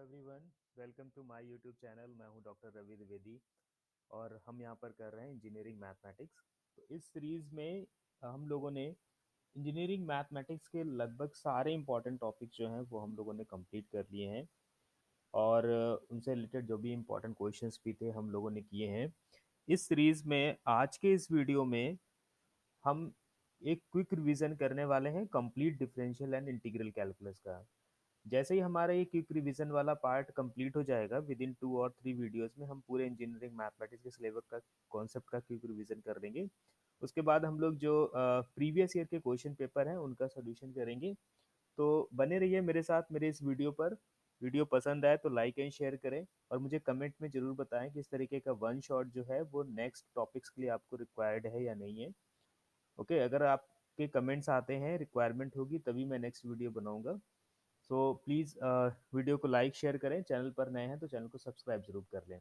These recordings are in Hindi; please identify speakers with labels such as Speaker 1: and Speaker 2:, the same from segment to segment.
Speaker 1: Everyone, welcome to my YouTube channel. मैं हूं डॉक्टर रवि द्विवेदी और हम यहां पर कर रहे हैं इंजीनियरिंग मैथमेटिक्स। तो इस सीरीज़ में हम लोगों ने इंजीनियरिंग मैथमेटिक्स के लगभग सारे इंपॉर्टेंट टॉपिक्स जो हैं वो हम लोगों ने कंप्लीट कर लिए हैं और उनसे रिलेटेड जो भी इंपॉर्टेंट क्वेश्चंस भी थे हम लोगों ने किए हैं। इस सीरीज़ में आज के इस वीडियो में हम एक क्विक रिवीजन करने वाले हैं complete differential and integral calculus का। जैसे ही हमारा ये क्विक रिवीजन वाला पार्ट कंप्लीट हो जाएगा, विद इन 2 और 3 वीडियोस में हम पूरे इंजीनियरिंग मैथमेटिक्स के सिलेबस का कॉन्सेप्ट का क्विक रिवीजन कर देंगे। उसके बाद हम लोग जो प्रीवियस ईयर के क्वेश्चन पेपर हैं उनका सोल्यूशन करेंगे। तो बने रहिए मेरे साथ मेरे इस वीडियो पर। वीडियो पसंद आए तो लाइक एंड शेयर करें और मुझे कमेंट में ज़रूर बताएं कि इस तरीके का वन शॉट जो है वो नेक्स्ट टॉपिक्स के लिए आपको रिक्वायर्ड है या नहीं है। ओके, अगर आपके कमेंट्स आते हैं, रिक्वायरमेंट होगी तभी मैं नेक्स्ट वीडियो बनाऊंगा। सो प्लीज़ वीडियो को लाइक शेयर करें, चैनल पर नए हैं तो चैनल को सब्सक्राइब जरूर कर लें।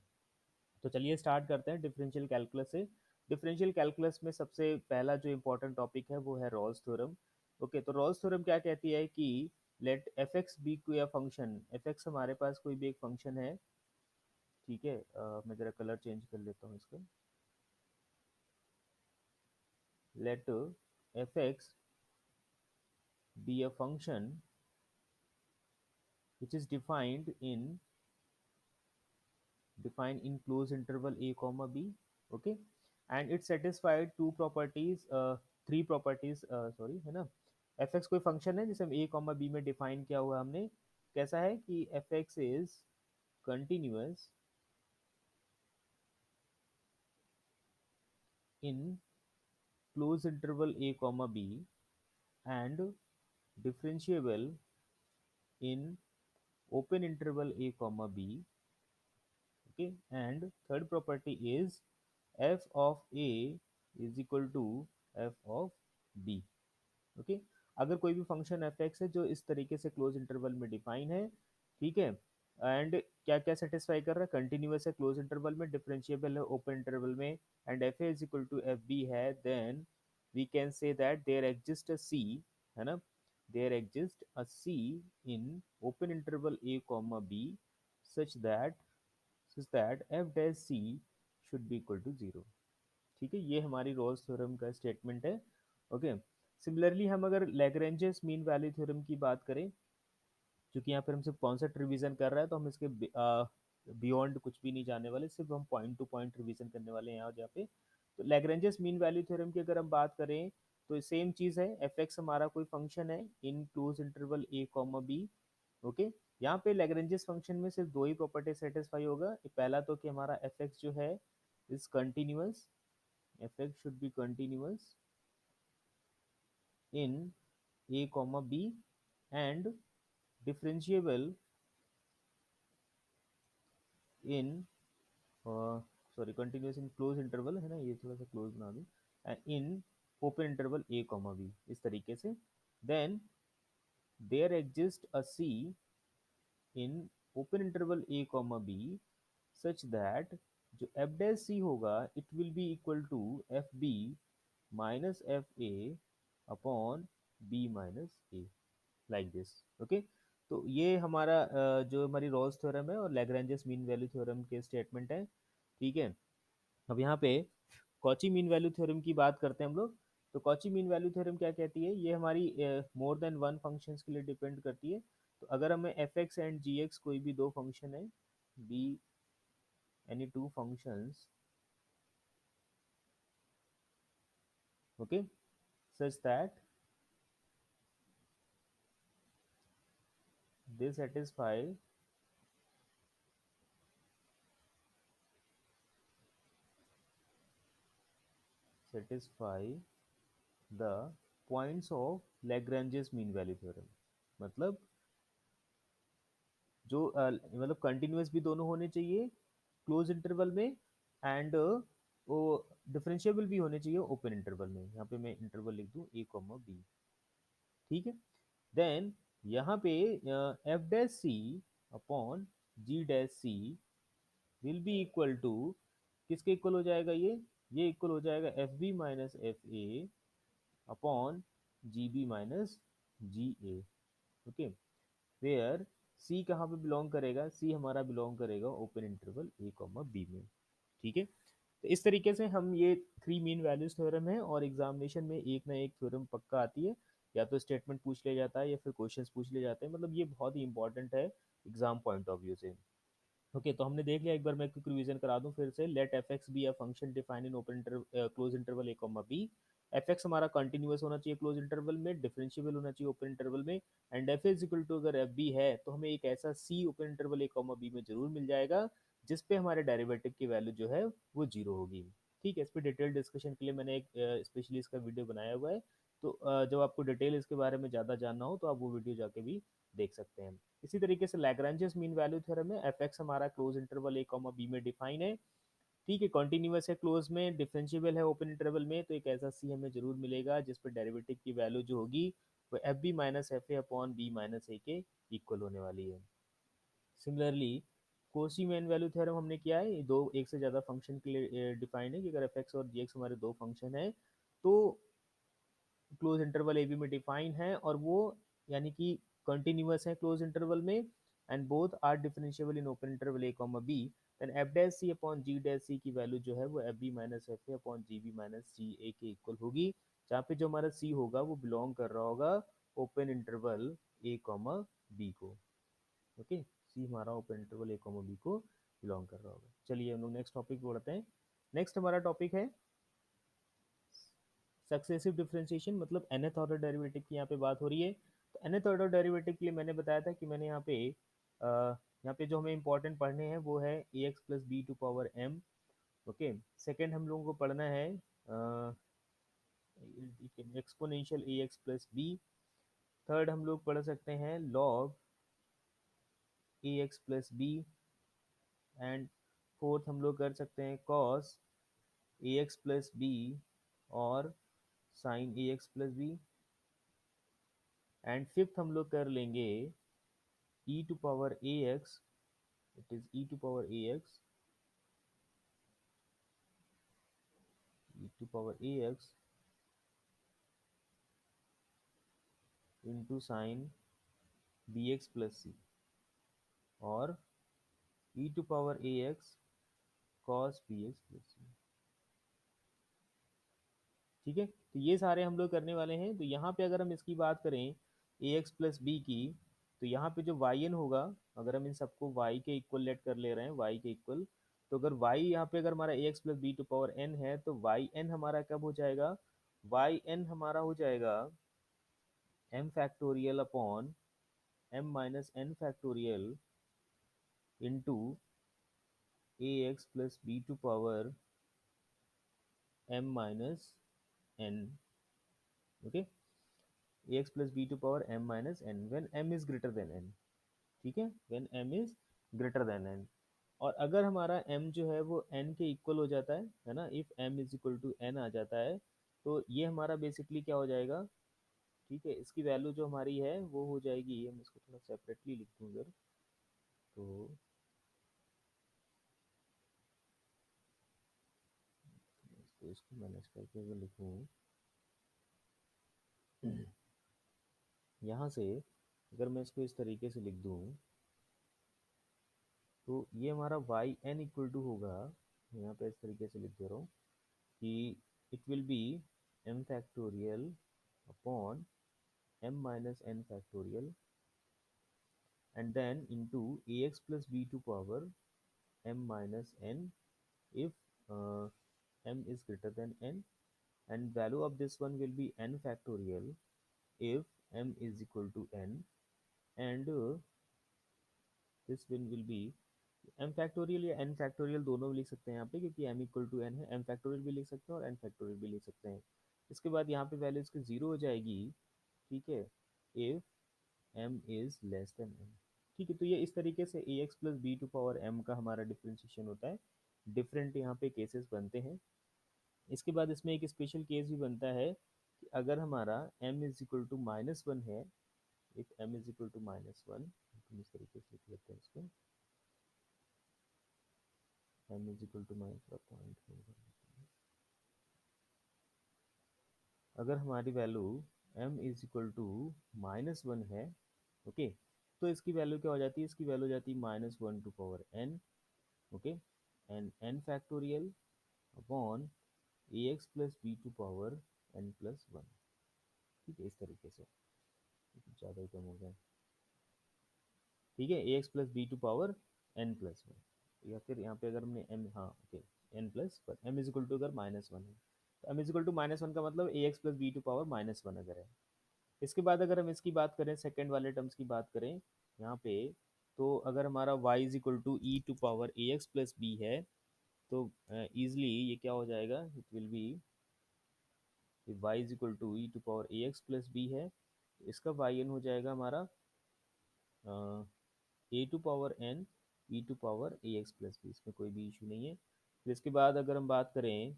Speaker 1: तो चलिए स्टार्ट करते हैं डिफरेंशियल कैलकुलस से। डिफरेंशियल कैलकुलस में सबसे पहला जो इम्पोर्टेंट टॉपिक है वो है रॉल्स थ्योरम। ओके, तो रॉल्स थ्योरम क्या कहती है कि लेट एफ एक्स बी कोई फंक्शन, एफ एक्स हमारे पास कोई भी एक फंक्शन है। ठीक है, मैं ज़रा कलर चेंज कर लेता हूँ इसका। Let f x be a function which is defined in closed interval a comma b. Okay, and it satisfied two properties, three properties, sorry, है ना। एफ एक्स कोई फंक्शन है जिसे हम a कॉमा b में डिफाइन किया हुआ है हमने। कैसा है कि F x is continuous in close interval a comma b and differentiable in open interval a comma b. Okay, and third property is f of a is equal to f of b. Okay, अगर कोई भी फंक्शन एफ एक्स है जो इस तरीके से क्लोज इंटरवल में डिफाइन है, ठीक है, एंड क्या क्या सेटिस्फाई कर रहा है, कंटिन्यूअस है क्लोज इंटरवल में, डिफरेंशिएबल है ओपन इंटरवल में, and f a is equal to f b है, then we can say that there exist a c, है ना, there exist a c in open interval A comma b such that f dash c should be equal to zero. ठीक है, ये हमारी रोल्स थ्योरम का स्टेटमेंट है। ओके, सिमिलरली हम अगर लैग्रेंजेस मीन वैल्यू थ्योरम की बात करें, क्योंकि यहाँ पर हम सिर्फ कॉन्सेप्ट रिवीजन कर रहे हैं तो हम इसके बियॉन्ड कुछ भी नहीं जाने वाले, सिर्फ हम पॉइंट टू पॉइंट रिवीजन करने वाले हैं यहाँ जहाँ पे। तो लैग्रेंजेस मीन वैल्यू थ्योरम की अगर हम बात करें तो सेम चीज़ है, एफ एक्स हमारा कोई फंक्शन है इन क्लोज इंटरवल ए कॉमा बी। ओके, यहाँ पे लैग्रेंजेस फंक्शन में सिर्फ दो ही प्रॉपर्टी सेटिस्फाई होगा। पहला तो कि हमारा एफ एक्स जो है is continuous, f x should be continuous in a comma b and differentiable in sorry continuous in close interval, है ना, ये थोड़ा सा क्लोज बना दूं, in open interval a comma b, इस तरीके से। Then there exist a c in open interval a comma b such that जो एफ डैश सी होगा it will be equal to f B minus F A upon b minus A, like this. Okay, तो ये हमारा जो हमारी रॉल्स थ्योरम है और लैग्रेंजेस मीन वैल्यू थ्योरम के स्टेटमेंट है। ठीक है, अब यहाँ पे कॉची मीन वैल्यू थ्योरम की बात करते हैं हम लोग। तो कॉची मीन वैल्यू थ्योरम क्या कहती है, ये हमारी मोर देन वन फंक्शंस के लिए डिपेंड करती है। तो अगर हमें f x and g x कोई भी दो फंक्शन है, be any two functions, okay, such that they satisfy the points of Lagrange's mean value theorem. मतलब जो मतलब कंटिन्यूअस भी दोनों होने चाहिए क्लोज इंटरवल में, एंड वो डिफरेंशिएबल भी होने चाहिए ओपन इंटरवल में। यहाँ पे मैं इंटरवल लिख दूँ ए कॉमा बी। ठीक है, देन यहाँ पे F dash C upon ji dash C will be equal to, किसके इक्वल हो जाएगा ये इक्वल हो जाएगा F B minus F A upon G B minus ji A. Okay, where C कहाँ पे बिलोंग करेगा, सी हमारा बिलोंग करेगा ओपन इंटरवल ए कॉमा बी में। ठीक है, तो इस तरीके से हम ये थ्री मीन वैल्यूज थ्योरम है, और एग्जामिनेशन में एक ना एक थ्योरम पक्का आती है, या तो स्टेटमेंट पूछ लिया जाता है या फिर क्वेश्चंस पूछ लिए जाते हैं, मतलब ये बहुत ही इंपॉर्टेंट है एग्जाम पॉइंट ऑफ व्यू से। ओके, तो हमने देख लिया, एक बार मैं क्विक रिवीजन करा दूं फिर से। Let f x be a function defined in open close interval A comma b. F x हमारा कंटिन्यूअस होना चाहिए क्लोज इंटरवल में, डिफरेंशिएबल होना चाहिए ओपन इंटरवल में, and f is equal to, अगर एफ बी है तो हमें एक ऐसा सी ओपन इंटरवल ए कॉमा बी में जरूर मिल जाएगा जिसपे हमारे डेरिवेटिव की वैल्यू जो है वो जीरो होगी। ठीक है, इस पर डिटेल डिस्कशन के लिए मैंने एक स्पेशली इसका वीडियो बनाया हुआ है, तो जब आपको डिटेल इसके बारे में ज़्यादा जानना हो तो आप वो वीडियो जाके भी देख सकते हैं। इसी तरीके से लैग्रेंजेस मीन वैल्यू थ्योरम है, एफ एक्स हमारा क्लोज इंटरवल ए कॉमा बी में डिफाइन है। ठीक है, कॉन्टिन्यूअस है क्लोज में, डिफरेंशिएबल है ओपन इंटरवल में, तो एक ऐसा सी हमें जरूर मिलेगा जिस पर डेरिवेटिव की वैल्यू जो होगी वो f B minus F A upon b minus a के इक्वल होने वाली है। Similarly Cauchy mean value theorem हमने किया है, ये दो एक से ज़्यादा फंक्शन के लिए डिफाइन है कि अगर एफ एक्स और जी एक्स हमारे दो फंक्शन है तो क्लोज इंटरवल ए बी में डिफाइन है, और वो यानी कि कंटिन्यूअस है क्लोज इंटरवल में, and both are differentiable in open interval A comma b, then f dash C upon ji dash c की वैल्यू जो है वो f B minus F A upon G B minus ji a के इक्वल होगी, जहाँ पे जो हमारा सी होगा वो बिलोंग कर रहा होगा ओपन इंटरवल ए कॉमा बी को। ओके, सी हमारा ओपन इंटरवल ए कॉमा बी को बिलोंग कर रहा होगा। चलिए हम लोग नेक्स्ट टॉपिक बढ़ते हैं। नेक्स्ट हमारा टॉपिक है सक्सेसिव डिफरेंशिएशन, मतलब nth ऑर्डर डेरिवेटिव की यहाँ पे बात हो रही है। तो nth ऑर्डर डेरिवेटिव के लिए मैंने बताया था कि मैंने यहाँ पे जो हमें इंपॉर्टेंट पढ़ने हैं वो है a x plus b to power m. Okay, second हम लोगों को पढ़ना है exponential a x plus b. Third हम लोग पढ़ सकते हैं log a x plus b, and fourth हम लोग कर सकते हैं cos a x plus b और sine a x plus b, and fifth हम लोग कर लेंगे e to power ax, it is e to power ax, e to power ax into sin bx plus c, और e to power ax cos bx plus c। ठीक है, तो ये सारे हम लोग करने वाले हैं। तो यहाँ पे अगर हम इसकी बात करें ए एक्स प्लस बी की, तो यहाँ पे जो वाई एन होगा, अगर हम इन सबको वाई के इक्वल लेट कर ले रहे हैं, वाई के इक्वल, तो अगर वाई यहाँ पे अगर हमारा a x plus b to power n है, तो वाई एन हमारा कब हो जाएगा, वाई एन हमारा हो जाएगा m factorial upon m minus n factorial into a x plus b to power m minus n. Okay, a x plus b to power m minus n when m is greater than n. ठीक है, when m is greater than n. और अगर हमारा m जो है वो n के इक्वल हो जाता है ना, if m is equal to n आ जाता है, तो ये हमारा बेसिकली क्या हो जाएगा। ठीक है, इसकी वैल्यू जो हमारी है वो हो जाएगी, हम इसको थोड़ा सेपरेटली लिख दूँ अगर, तो इसको मैनेज करके अगर लिखूँ यहाँ से, अगर मैं इसको इस तरीके से लिख दूँ, तो ये हमारा वाई एन इक्वल टू होगा, यहाँ पे इस तरीके से लिख दे रहा हूँ कि it will be m factorial upon m minus n factorial and then into ax plus b to power m minus n if uh, m is greater than n, and value of this one will be n factorial if m is equal to n, and this one will be m factorial या n factorial दोनों भी लिख सकते हैं यहाँ पे, क्योंकि m इक्वल टू n है, m factorial भी लिख सकते हैं और n factorial भी लिख सकते हैं। इसके बाद यहाँ पे वैल्यू इसकी जीरो हो जाएगी। ठीक है, if m is less than n। ठीक है, तो ये इस तरीके से a x plus b to power m का हमारा डिफ्रेंशिएशन होता है। डिफरेंट यहाँ पे केसेस बनते हैं। इसके बाद इसमें एक स्पेशल केस भी बनता है कि अगर हमारा m is equal to minus one है, if m is equal to minus one, हम इस तरीके से लिख लेते हैं इसको, m is equal to minus point, अगर हमारी value m is equal to minus one है, ओके, तो इसकी वैल्यू क्या हो जाती है, इसकी वैल्यू हो जाती है -1 okay, and n factorial upon ax plus b to power n plus one. ठीक है, इस तरीके से ज़्यादा ही कम हो गया। ठीक है, ax plus b to power n plus one, या फिर यहाँ पे अगर हमने m, हाँ okay, n plus one, m is equal to अगर -1 है तो m इज इक्वल टू -1 का मतलब ax plus b to power -1 अगर है। इसके बाद अगर हम इसकी बात करें, सेकेंड वाले टर्म्स की बात करें यहाँ पे, तो अगर हमारा y is equal to e to power a x plus b है, तो ईजिली ये क्या हो जाएगा, it will be y is equal to e to power a x plus b है, इसका y n हो जाएगा हमारा a to power n e to power a x plus b, इसमें कोई भी इशू नहीं है। फिर इसके बाद अगर हम बात करें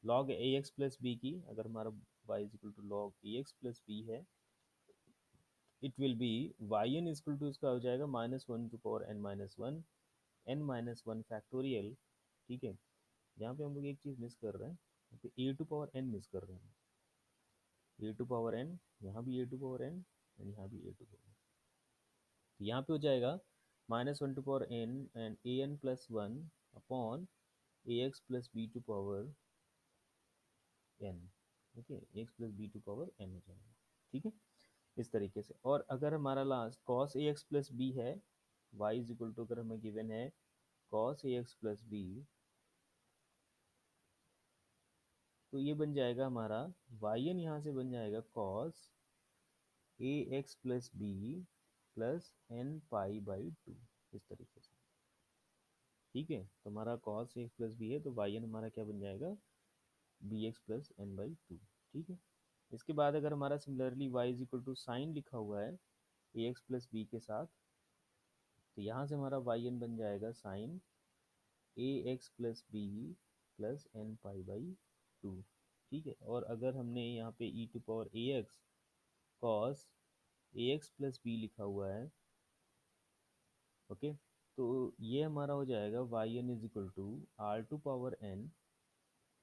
Speaker 1: log a x plus b की, अगर हमारा y is equal to log a x plus b है, it will be y n equal to, इसका हो जाएगा -1 to power n-1 n-1 factorial. ठीक है, यहाँ पे हम लोग एक चीज़ मिस कर रहे हैं, यहाँ पे ए टू पावर n मिस कर रहे हैं, ए टू पावर n, यहाँ भी ए टू पावर n एंड यहाँ भी ए टू पावर n। तो यहाँ पे हो जाएगा -1 to power n and a n plus one upon a x plus b to power n। Okay, x plus b to power n हो जाएगा। ठीक है, इस तरीके से। और अगर हमारा last cos a x plus b है, y इज इक्वल टू अगर हमें गिवन है cos a x plus B, तो ये बन जाएगा हमारा वाई एन, यहाँ से बन जाएगा cos a x plus b plus n pi by two, इस तरीके से। ठीक है, तो हमारा cos a x plus b है, तो वाई एन हमारा क्या बन जाएगा, b x plus n by two. ठीक है, इसके बाद अगर हमारा similarly y is equal to sine लिखा हुआ है ए एक्स प्लस बी के साथ, तो यहाँ से हमारा वाई एन बन जाएगा sine a x plus b plus n pi by two. ठीक है, और अगर हमने यहाँ पे e to power a x cos a x plus b लिखा हुआ है, ओके, तो ये हमारा हो जाएगा y n is equal to r to power n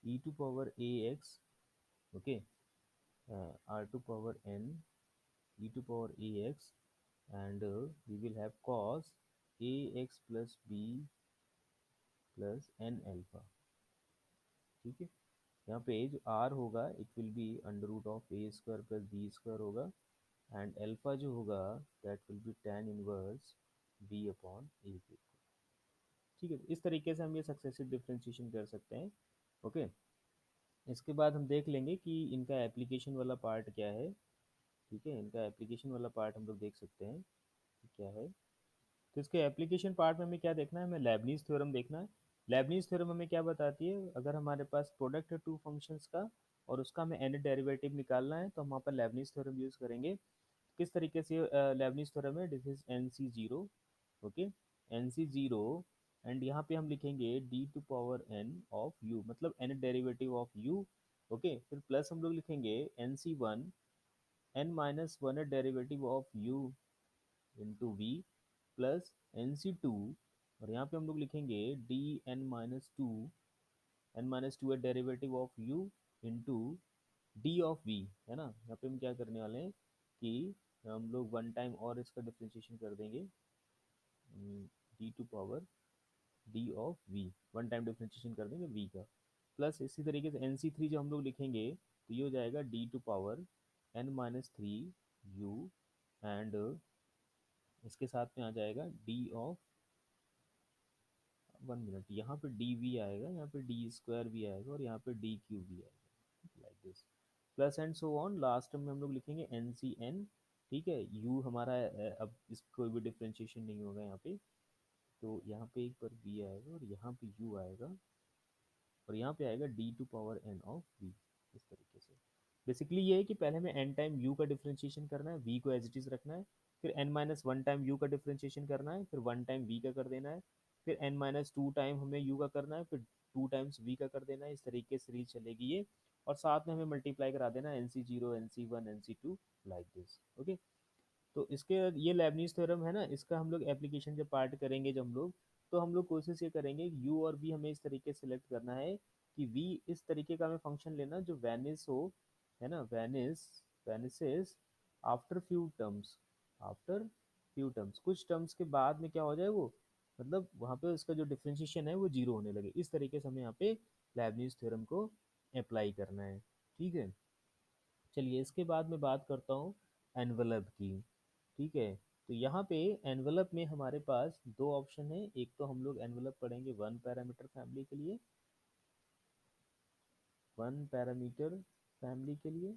Speaker 1: e to power a x, okay, r to power n e to power ax, and we will have cos ax plus b plus n alpha। ठीक है, यहाँ पे जो r होगा it will be under root of a square plus b square होगा, एंड अल्फा जो होगा that will be tan inverse b upon a. ठीक है, इस तरीके से हम ये सक्सेसिव डिफरेंशिएशन कर सकते हैं। ओके, इसके बाद हम देख लेंगे कि इनका एप्लीकेशन वाला पार्ट क्या है। ठीक है, इनका एप्लीकेशन वाला पार्ट हम लोग देख सकते हैं कि क्या है। तो इसके एप्लीकेशन पार्ट में हमें क्या देखना है, हमें लेबनीज थ्योरम देखना है। लेबनीज थ्योरम हमें क्या बताती है, अगर हमारे पास प्रोडक्ट है टू फंक्शंस का और उसका हमें एन डेरिवेटिव निकालना है, तो हम वहाँ पर लेबनीज थ्योरम यूज़ करेंगे। किस तरीके से लेबनीज थ्योरम है, this is n c zero, okay, n c zero, and यहाँ पे हम लिखेंगे d to power n of u, मतलब n derivative of u. Okay, फिर प्लस हम लोग लिखेंगे n c one n minus one derivative of u into v plus n c two, और यहाँ पे हम लोग लिखेंगे डी एन माइनस टू है derivative of u into d of we, है ना। यहाँ पे हम क्या करने वाले हैं कि हम लोग वन टाइम और इसका डिफ्रेंशिएशन कर देंगे, d to power d of v, one time differentiation कर देंगे वी का, प्लस इसी तरीके से एन सी थ्री जो हम लोग लिखेंगे, तो ये हो जाएगा d to power n minus three u, and इसके साथ में आ जाएगा डी ऑफ, वन मिनट, यहाँ पे डी वी आएगा, यहाँ पे डी स्क्वायर भी आएगा और यहाँ पे डी क्यू भी आएगा, like this, plus and so on. Last में हम लोग लिखेंगे एन सी एन। ठीक है, यू हमारा अब इस कोई भी डिफ्रेंशिएशन नहीं होगा यहाँ पे, तो यहाँ पे एक बार वी आएगा और यहाँ पे यू आएगा और यहाँ पे आएगा d to power n of v, इस तरीके से। बेसिकली ये है कि पहले हमें एन टाइम यू का डिफ्रेंशिएशन करना है, वी को एज इट इज रखना है, फिर n minus one time u का डिफ्रेंशिएशन करना है, फिर वन टाइम वी का कर देना है, फिर एन माइनस टू टाइम हमें यू का करना है, फिर टू टाइम्स वी का कर देना है। इस तरीके से सीरीज चलेगी ये, और साथ में हमें मल्टीप्लाई करा देना n c zero n c one n c two, like this. Okay, तो इसके ये लेबनीज थ्योरम है ना, इसका हम लोग एप्लीकेशन जब पार्ट करेंगे जब हम लोग, तो हम लोग कोशिश ये करेंगे कि u और v हमें इस तरीके से सिलेक्ट करना है कि v इस तरीके का हमें फंक्शन लेना जो वैनिस हो, है ना, vanishes after few terms, after few terms, कुछ टर्म्स के बाद में क्या हो जाए वो, मतलब वहाँ पे उसका जो डिफरेंशिएशन है वो जीरो होने लगे। इस तरीके से हमें यहाँ पे लेबनिज थ्योरम को अप्लाई करना है। ठीक है, चलिए इसके बाद मैं बात करता हूँ एनवलप की। ठीक है, तो यहाँ पे एनवलप में हमारे पास दो ऑप्शन है। एक तो हम लोग एनवलप पढ़ेंगे वन पैरामीटर फैमिली के लिए, वन पैरामीटर फैमिली के लिए,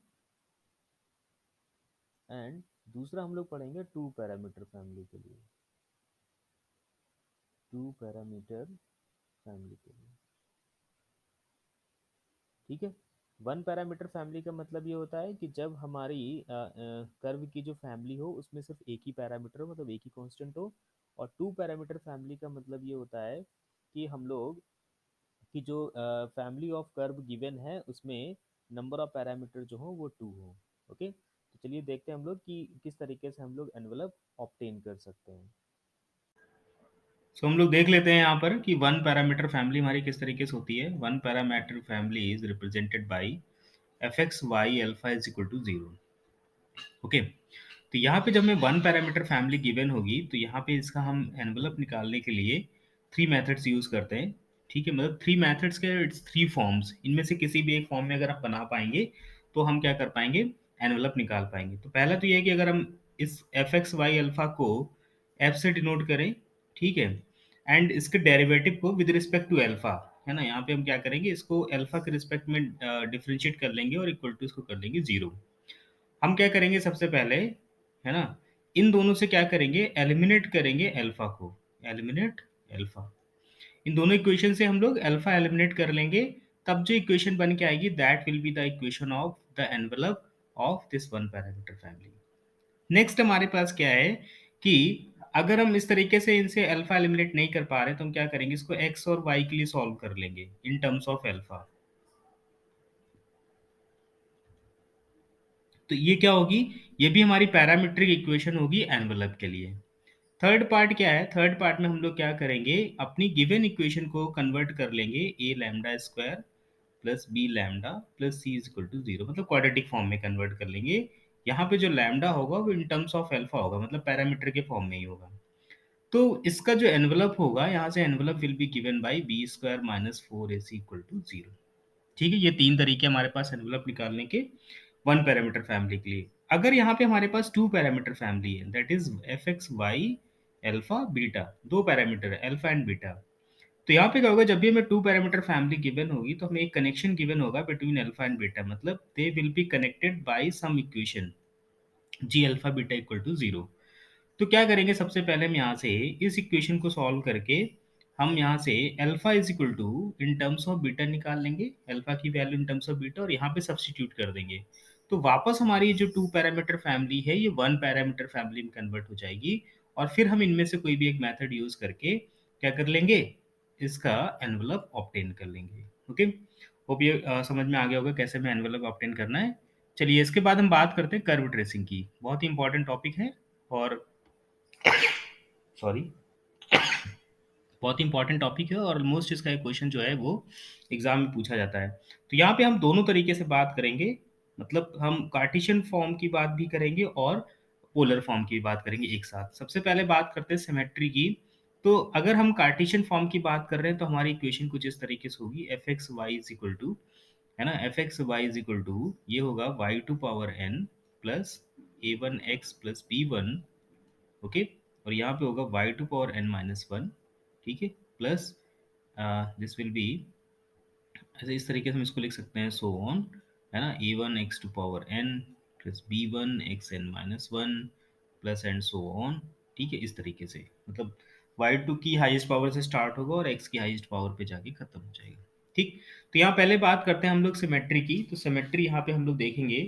Speaker 1: एंड दूसरा हम लोग पढ़ेंगे टू पैरामीटर फैमिली के लिए, टू पैरामीटर फैमिली के लिए। ठीक है, वन पैरामीटर फैमिली का मतलब ये होता है कि जब हमारी कर्व की जो फैमिली हो उसमें सिर्फ एक ही पैरामीटर हो, मतलब एक ही कांस्टेंट हो। और टू पैरामीटर फैमिली का मतलब ये होता है कि हम लोग कि जो फैमिली ऑफ कर्व गिवन है उसमें नंबर ऑफ पैरामीटर जो हो वो टू हो। ओके, तो चलिए देखते हैं हम लोग कि किस तरीके से हम लोग एनवलप ऑब्टेन कर सकते हैं।
Speaker 2: सो हम लोग देख लेते हैं यहाँ पर कि वन पैरामीटर फैमिली हमारी किस तरीके से होती है। One parameter family is represented by f x y alpha is equal to zero. Okay, तो यहाँ पे जब मैं वन पैरामीटर फैमिली गिवन होगी तो यहाँ पे इसका हम एनवलप निकालने के लिए थ्री मेथड्स यूज करते हैं। ठीक है, मतलब थ्री मेथड्स के इट्स थ्री फॉर्म्स, इनमें से किसी भी एक फॉर्म में अगर आप बना पाएंगे तो हम क्या कर पाएंगे, एनवलप निकाल पाएंगे। तो पहला तो ये है कि अगर हम इस एफ एक्स वाई अल्फा को एफ से डिनोट करें, ठीक है, एंड इसके डेरिवेटिव को विद रिस्पेक्ट टू अल्फा, है ना, यहाँ पे हम क्या करेंगे, इसको अल्फा के रिस्पेक्ट में डिफरेंशिएट कर लेंगे और इक्वल टू इसको कर लेंगे जीरो। हम क्या करेंगे सबसे पहले, है ना, इन दोनों से क्या करेंगे, एलिमिनेट करेंगे अल्फा को, एलिमिनेट अल्फा। इन दोनों इक्वेशन से हम लोग अल्फा एलिमिनेट कर लेंगे, तब जो इक्वेशन बन के आएगी that will be the equation of the envelope of this one parameter family. Next हमारे पास क्या है कि अगर हम इस तरीके से इनसे अल्फा एलिमिनेट नहीं कर पा रहे तो हम क्या करेंगे, इसको एक्स और वाई के लिए सॉल्व कर लेंगे इन टर्म्स ऑफ अल्फा। तो ये क्या होगी, ये भी हमारी पैरामीट्रिक इक्वेशन होगी एनवेलप के लिए। थर्ड पार्ट क्या है, थर्ड पार्ट में हम लोग क्या करेंगे, अपनी गिवन इक्वेशन को कन्वर्ट कर लेंगे a lambda square plus b lambda plus c is equal to zero, मतलब क्वाड्रेटिक फॉर्म में कन्वर्ट कर लेंगे। यहाँ पे जो लैम्डा होगा वो इन टर्म्स ऑफ अल्फा होगा, मतलब पैरामीटर के फॉर्म में ही होगा। तो इसका जो एनवलप होगा, यहाँ से envelope will be given by b square minus four a c equal to zero. ठीक है, ये तीन तरीके हमारे पास एनवलप निकालने के वन पैरामीटर फैमिली के लिए। अगर यहाँ पे हमारे पास टू पैरामीटर फैमिली है, that is f x y alpha beta, दो पैरामीटर है अल्फा एंड बीटा। तो यहाँ पे क्या होगा, जब भी हमें टू पैरामीटर फैमिली गिवन होगी तो हमें एक कनेक्शन गिवन होगा बिटवीन अल्फा एंड बीटा, मतलब they will be connected by some equation g alpha beta equal to zero. तो क्या करेंगे, सबसे पहले हम यहाँ से इस इक्वेशन को सॉल्व करके हम यहाँ से alpha is equal to in terms of beta निकाल लेंगे, अल्फा की value in terms of beta, और यहाँ पे सब्स्टिट्यूट कर देंगे। तो वापस हमारी जो टू पैरामीटर फैमिली है ये वन पैरामीटर फैमिली में कन्वर्ट हो जाएगी, और फिर हम इनमें से कोई भी एक मेथड यूज करके क्या कर लेंगे, इसका एनवलप ऑब्टेन कर लेंगे। ओके, होप ये समझ में आ गया होगा कैसे हमें एनवलप ऑब्टेन करना है। चलिए इसके बाद हम बात करते हैं कर्व ट्रेसिंग की, बहुत ही इंपॉर्टेंट टॉपिक है और सॉरी बहुत ही इंपॉर्टेंट टॉपिक है, और ऑलमोस्ट इसका एक क्वेश्चन जो है वो एग्जाम में पूछा जाता है। तो यहाँ पे हम दोनों तरीके से बात करेंगे, मतलब हम कार्टेशियन फॉर्म की बात भी करेंगे और पोलर फॉर्म की भी बात करेंगे एक साथ। सबसे पहले बात करते हैं सिमेट्री की। तो अगर हम कार्टेशियन फॉर्म की बात कर रहे हैं तो हमारी इक्वेशन कुछ इस तरीके से होगी, f x y is equal to, है ना, f x y is equal to ये होगा y to power n plus a one x plus b one. Okay, और यहाँ पे होगा y to power n minus one, ठीक है, प्लस दिस विल बी, ऐसे इस तरीके से हम इसको लिख सकते हैं सो ऑन, है ना, a one x to power n plus b one x n minus one plus and so on. ठीक है, इस तरीके से, मतलब y2 की हाईएस्ट पावर से स्टार्ट होगा और x की हाईएस्ट पावर पे जाके खत्म हो जाएगा। ठीक, तो यहाँ पहले बात करते हैं हम लोग सिमेट्री की। तो सिमेट्री यहाँ पे हम लोग देखेंगे,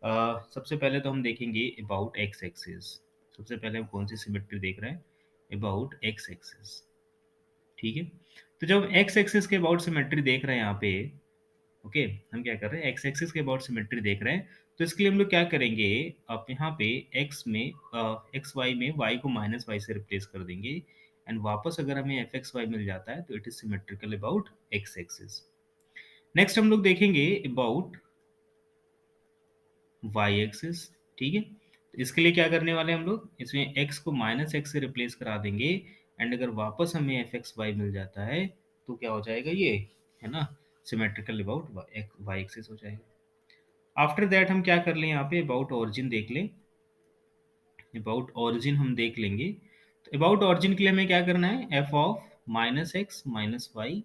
Speaker 2: सबसे पहले तो हम देखेंगे अबाउट एक्स एक्सिस। सबसे पहले हम कौन सी सिमेट्री देख रहे हैं, अबाउट एक्स एक्सिस। ठीक है, तो जब एक्स एक्सिस के अबाउट सिमेट्री देख रहे हैं यहाँ पे, ओके, हम क्या कर रहे हैं, एक्स एक्सिस के अबाउट सिमेट्री देख रहे हैं, तो इसके लिए हम लोग क्या करेंगे, आप यहाँ पे एक्स में एक्स वाई में वाई को माइनस वाई से रिप्लेस कर देंगे, एंड वापस अगर हमें एफ एक्स वाई मिल जाता है तो it is symmetrical about x axis. Next हम लोग देखेंगे अबाउट वाई एक्सिस। ठीक है, तो इसके लिए क्या करने वाले हैं हम लोग, इसमें x को माइनस एक्स से रिप्लेस करा देंगे, एंड अगर वापस हमें एफ एक्स वाई मिल जाता है तो क्या हो जाएगा ये, है ना, सिमेट्रिकल अबाउट वाई एक्सिस हो जाएगा। आफ्टर दैट हम क्या कर लें, यहाँ पे अबाउट ऑरिजिन देख लें। अबाउट ऑरिजिन हम देख लेंगे, तो अबाउट ऑरिजिन के लिए हमें क्या करना है, f of minus x minus y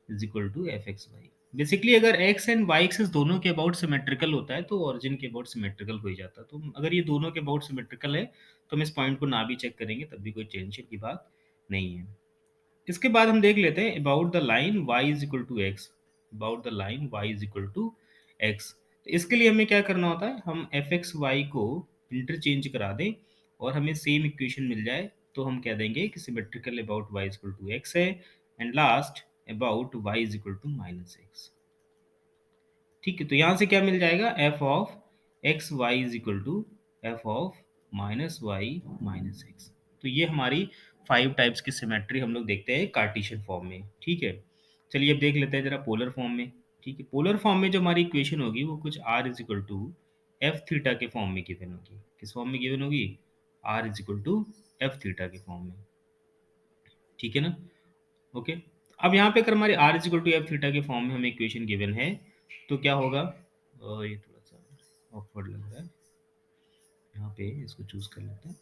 Speaker 2: is equal to f x y. Basically अगर एक्स एंड वाई एक्सिस दोनों के अबाउट सिमेट्रिकल होता है तो ऑरिजिन के अबाउट सिमेट्रिकल हो ही जाता है। तो अगर ये दोनों के अबाउट सिमेट्रिकल है तो हम इस पॉइंट को ना भी चेक करेंगे तब भी कोई टेंशन की बात नहीं है। इसके बाद हम देख लेते हैं about the line y is equal to x, about the line y is equal to x. इसके लिए हमें क्या करना होता है, हम एफ एक्स वाई को इंटरचेंज करा दें और हमें सेम इक्वेशन मिल जाए तो हम कह देंगे कि symmetrical about y is equal to x है, and last about y is equal to minus x. ठीक है, तो यहाँ से क्या मिल जाएगा, f of x y is equal to f of minus y minus x. तो ये हमारी 5 टाइप्स की सिमेट्री हम लोग देखते हैं कार्टेशियन फॉर्म में। ठीक है, चलिए अब देख लेते हैं जरा पोलर फॉर्म में। ठीक है, पोलर फॉर्म में जो हमारी इक्वेशन होगी वो कुछ r is equal to f theta के फॉर्म में गिवन होगी। किस फॉर्म में गिवन होगी, r is equal to f theta के फॉर्म में। ठीक है ना, ओके। अब यहाँ पे अगर हमारे r is equal to f theta के फॉर्म में हमें इक्वेशन गिवन है तो क्या होगा, ये थोड़ा सा ऑकवर्ड लग रहा है, यहाँ पे इसको चूज कर लेते हैं।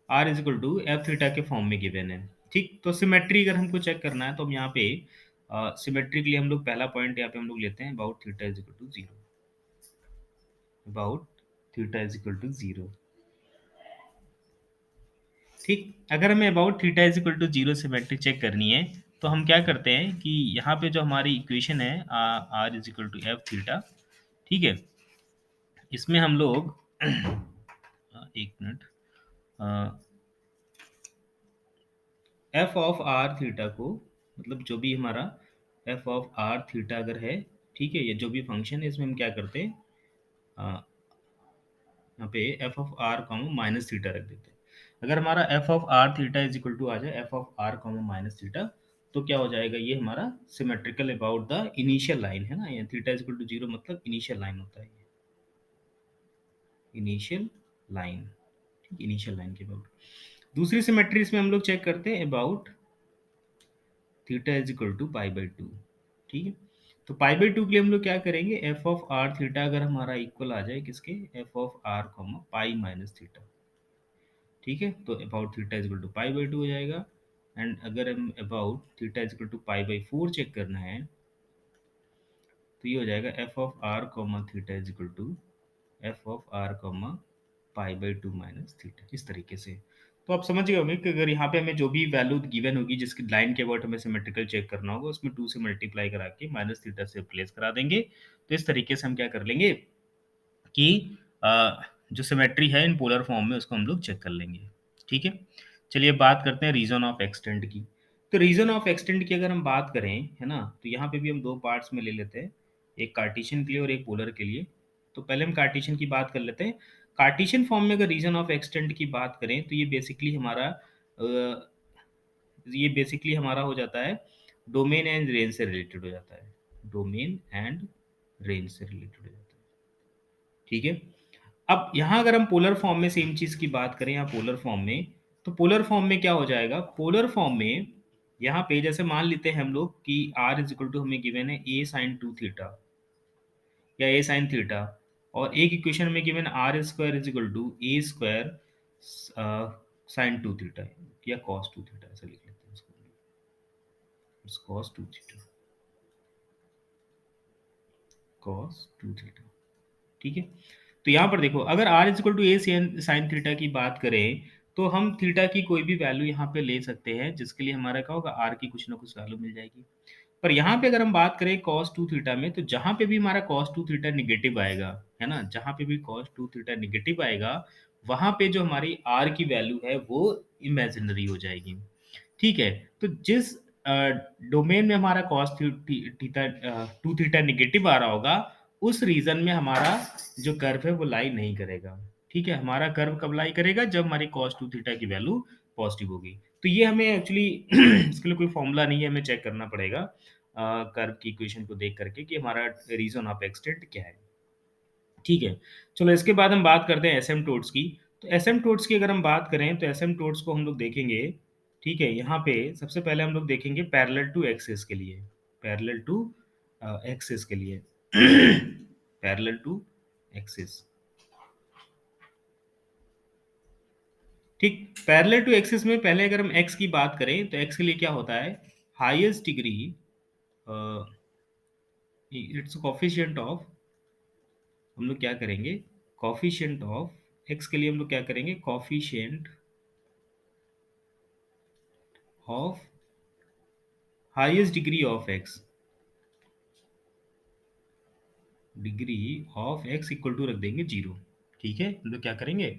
Speaker 2: R is equal to f theta के फॉर्म में गिवन है। ठीक, तो सिमेट्री अगर हमको चेक करना है तो हम यहाँ पे सिमेट्री के लिए हम लोग पहला पॉइंट यहाँ पे हम लोग लेते हैं about theta is equal to zero, about theta is equal to zero. ठीक, अगर हमें about theta is equal to zero symmetry check करनी है तो हम क्या करते हैं कि यहाँ पे जो हमारी इक्वेशन है r is equal to f theta, ठीक है, इसमें हम लोग एक minute, f of r theta को, मतलब जो भी हमारा एफ ऑफ आर थीटा अगर है, ठीक है, ये जो भी फंक्शन है इसमें हम क्या करते हैं, यहाँ पे f of r comma minus theta रख देते हैं। अगर हमारा f of r theta is equal to आ जाए f of r comma minus theta, तो क्या हो जाएगा, ये हमारा symmetrical about the initial line है ना, ये theta is equal to zero मतलब इनिशियल लाइन होता है, इनिशियल लाइन, ठीक, इनिशियल लाइन के अबाउट। दूसरी सिमेट्री इसमें हम लोग चेक करते हैं about theta is equal to pi by two. ठीक है, तो पाई बाई टू के लिए हम लोग क्या करेंगे, एफ ऑफ आर थीटा अगर हमारा इक्वल आ जाए किसके, f of r comma pi minus theta. ठीक है, तो about theta is equal to pi by two हो जाएगा। एंड अगर हम about theta is equal to pi by four check करना है तो ये हो जाएगा f of r comma theta is equal to f of r comma pi by two minus theta, इस तरीके से। तो आप समझ गए होंगे कि अगर यहाँ पे हमें जो भी वैल्यू गिवन होगी जिसकी लाइन के अबाउट हमें सिमेट्रिकल चेक करना होगा उसमें टू से मल्टीप्लाई करा के माइनस थीटा से रिप्लेस करा देंगे। तो इस तरीके से हम क्या कर लेंगे कि जो सिमेट्री है इन पोलर फॉर्म में उसको हम लोग चेक कर लेंगे। ठीक है, चलिए बात करते हैं रीजन ऑफ एक्सटेंट की। तो रीजन ऑफ एक्सटेंट की अगर हम बात करें, है ना, तो यहाँ पे भी हम दो पार्ट्स में ले लेते हैं, एक कार्टेशियन के लिए और एक पोलर के लिए। तो पहले हम कार्टेशियन की बात कर लेते हैं। कार्टेशियन फॉर्म में अगर रीजन ऑफ एक्सटेंट की बात करें तो ये बेसिकली हमारा हो जाता है डोमेन एंड रेंज से रिलेटेड हो जाता है, डोमेन एंड रेंज से रिलेटेड हो जाता है। ठीक है, अब यहाँ अगर हम पोलर फॉर्म में सेम चीज की बात करें, यहाँ पोलर फॉर्म में, तो पोलर फॉर्म में क्या हो जाएगा, पोलर फॉर्म में यहाँ पे जैसे मान लेते हैं हम लोग कि r इज इक्वल टू हमें गिवन है a साइन टू थीटा या a साइन थीटा, और एक इक्वेशन में given r square is equal to a square sine two theta या कॉस टू थीटा, ऐसा लिख लेते हैं इसको, cos two theta, cos two theta. ठीक है, तो यहाँ पर देखो अगर r is equal to a sine theta की बात करें तो हम थीटा की कोई भी वैल्यू यहाँ पे ले सकते हैं जिसके लिए हमारा क्या होगा, r की कुछ ना कुछ वैल्यू मिल जाएगी। पर यहाँ पे अगर हम बात करें cos टू थीटा में, तो जहाँ पे भी हमारा cos टू थीटा निगेटिव आएगा, है ना, जहाँ पे भी cos टू थीटा निगेटिव आएगा वहां पे जो हमारी r की वैल्यू है वो इमेजिनरी हो जाएगी। ठीक है, तो जिस डोमेन में हमारा cos theta two theta negative आ रहा होगा उस रीजन में हमारा जो कर्व है वो लाई नहीं करेगा। ठीक है, हमारा कर्व कब लाई करेगा, जब हमारी cos टू थीटा की वैल्यू पॉजिटिव होगी। तो ये हमें एक्चुअली इसके लिए कोई फॉर्मूला नहीं है, हमें चेक करना पड़ेगा कर्व की इक्वेशन को देख करके कि हमारा रीजन ऑफ एक्सटेंट क्या है। ठीक है, चलो इसके बाद हम बात करते हैं एसिम्पटोट्स की। तो तो एसिम्प्टोट्स की अगर हम बात करें तो एसिम्प्टोट्स को हम लोग देखेंगे, ठीक है? यहाँ पे सबसे पहले हम लोग देखेंगे पैरेलल टू एक्सिस के लिए, पैरेलल टू एक्सिस के लिए पैरेलल टू एक्सिस, ठीक। पैरेलल टू एक्सिस में पहले अगर हम एक्स की बात करें तो एक्स के लिए क्या होता है, highest degree, it's coefficient of, हम लोग क्या करेंगे, कोफिशिएंट ऑफ एक्स के लिए हम लोग क्या करेंगे, coefficient of highest degree of x, degree of x equal to रख देंगे जीरो, ठीक है। हम लोग क्या करेंगे,